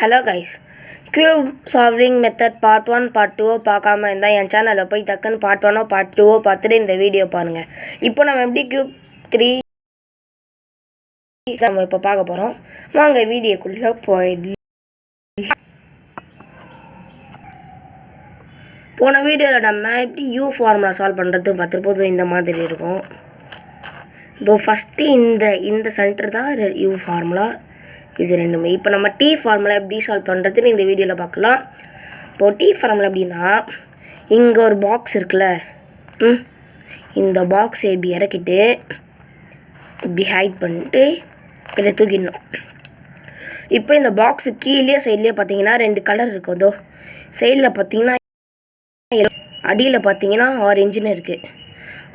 Hello guys, cube solving method part 1 part 2 பார்க்காம இருந்தா என் சேனல்ல போய் டக்குன்னு part 1 part 2 பார்த்துட்டு இந்த வீடியோ பாருங்க. இப்போ நம்ம எப்படி cube 3 நம்ம இப்போ பார்க்க போறோம். வாங்க வீடியோக்குள்ள போயிடலாம். போன வீடியோல நம்ம எப்படி u ஃபார்முலா சால்வ் பண்றது பார்த்திருப்போம். இந்த மாதிரி இருக்கும். தோ ஃபர்ஸ்ட் இந்த சென்டர் தான் u ஃபார்முலா. இது ரெண்டுமே இப்போ நம்ம t ஃபார்முலா எப்படி சால்வ் பண்ணுறதுன்னு இந்த வீடியோவில் பார்க்கலாம். இப்போது t ஃபார்முலா எப்படின்னா, இங்கே ஒரு பாக்ஸ் இருக்குல்ல, இந்த பாக்ஸ் எப்படி இறக்கிட்டு இப்படி ஹைட் பண்ணிட்டு இதை தூக்கிடணும். இப்போ இந்த பாக்ஸு கீழே சைட்லேயே பார்த்தீங்கன்னா 2 கலர் இருக்கும். அதோ சைடில் பார்த்தீங்கன்னா அடியில் பார்த்தீங்கன்னா ஆரஞ்சுன்னு இருக்குது.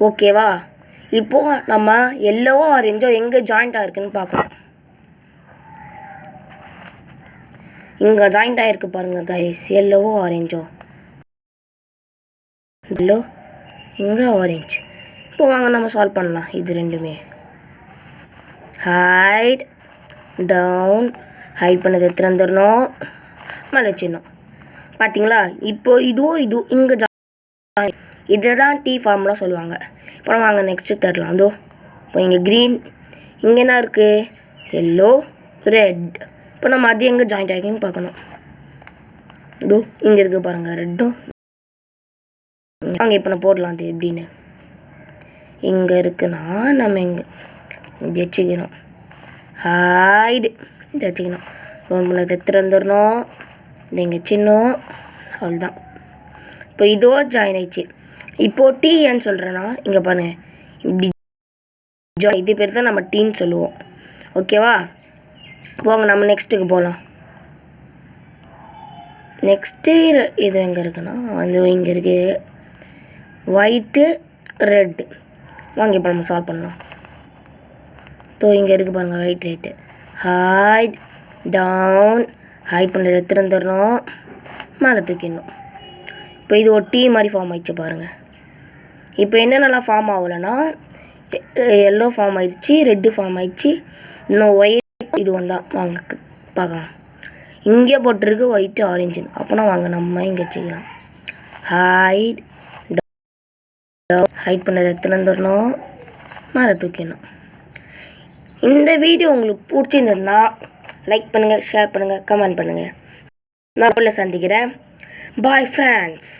ஓகேவா? இப்போது நம்ம எல்லோவோ ஆரஞ்சோ எங்கே ஜாயிண்ட் ஆகிருக்குன்னு பார்க்கணும். இங்கே ஜாயிண்ட் ஆகிருக்கு பாருங்கள் கைஸ், எல்லோவோ ஆரஞ்சோ, எல்லோ இங்கே ஆரஞ்சு. இப்போ வாங்க நம்ம சால்வ் பண்ணலாம். இது ரெண்டுமே ஹைட் டவுன், ஹைட் பண்ணதை திறந்துடணும், மேலே வச்சிடணும். பார்த்தீங்களா? இப்போ இதுவும் இங்கே ஜாயின், இதை தான் டி ஃபார்முலா சொல்லுவாங்க. இப்போ வாங்க நெக்ஸ்ட்டு தரலாம். அதோ இப்போ இங்கே க்ரீன், இங்கே என்ன இருக்குது, எல்லோ ரெட். இப்போ நம்ம அது எங்கே ஜாயிண்ட் ஆகிருக்குன்னு பார்க்கணும். இதோ இங்கே இருக்குது பாருங்கள் ரெட்டும். அங்கே இப்போ நான் போடலாம் அது எப்படின்னு. இங்கே இருக்குன்னா நம்ம இங்கே வச்சுக்கணும், ஹைடு இது வச்சுக்கணும், ஃபோன் பண்ணதை திறந்துடணும், இது இங்கே சின்னம், அவ்வளோதான். இப்போ இதோ ஜாயின் ஆயிடுச்சு. இப்போது டீ ஏன்னு சொல்கிறேன்னா இங்கே பாருங்கள், இப்படி இது பேர் தான் நம்ம டீன்னு சொல்லுவோம். ஓகேவா? போங்க நம்ம நெக்ஸ்ட்டுக்கு போகலாம். நெக்ஸ்ட்டு இது எங்கே இருக்குன்னா அந்த இங்கே இருக்குது ஒயிட்டு ரெட்டு. வாங்க இப்போ நம்ம சால்வ் பண்ணலாம். ஸோ இங்கே இருக்குது பாருங்கள் white red. Hide down, hide பண்ணுறது திறந்துடணும், மேலே தூக்கிடணும். இப்போ இது ஒரு டீ மாதிரி ஃபார்ம் ஆயிடுச்சு பாருங்கள். இப்போ என்னென்னலாம் ஃபார்ம் ஆகலைன்னா எல்லோ ஃபார்ம் ஆயிடுச்சு, ரெட்டு ஃபார்ம் ஆயிடுச்சு, இன்னும் ஒயிட் இது வந்தால் வாங்க பார்க்கலாம். இங்கே போட்டிருக்கு ஒயிட்டு ஆரஞ்சுன்னு. அப்போனா வாங்க நம்ம இங்கே வச்சுக்கலாம். ஹைட் ஹைட் பண்ணதை திறந்துடணும், மேலே தூக்கிடணும். இந்த வீடியோ உங்களுக்கு பிடிச்சிருந்ததுன்னா லைக் பண்ணுங்கள், ஷேர் பண்ணுங்கள், கமெண்ட் பண்ணுங்கள். நான் உள்ள சந்திக்கிறேன். Bye friends.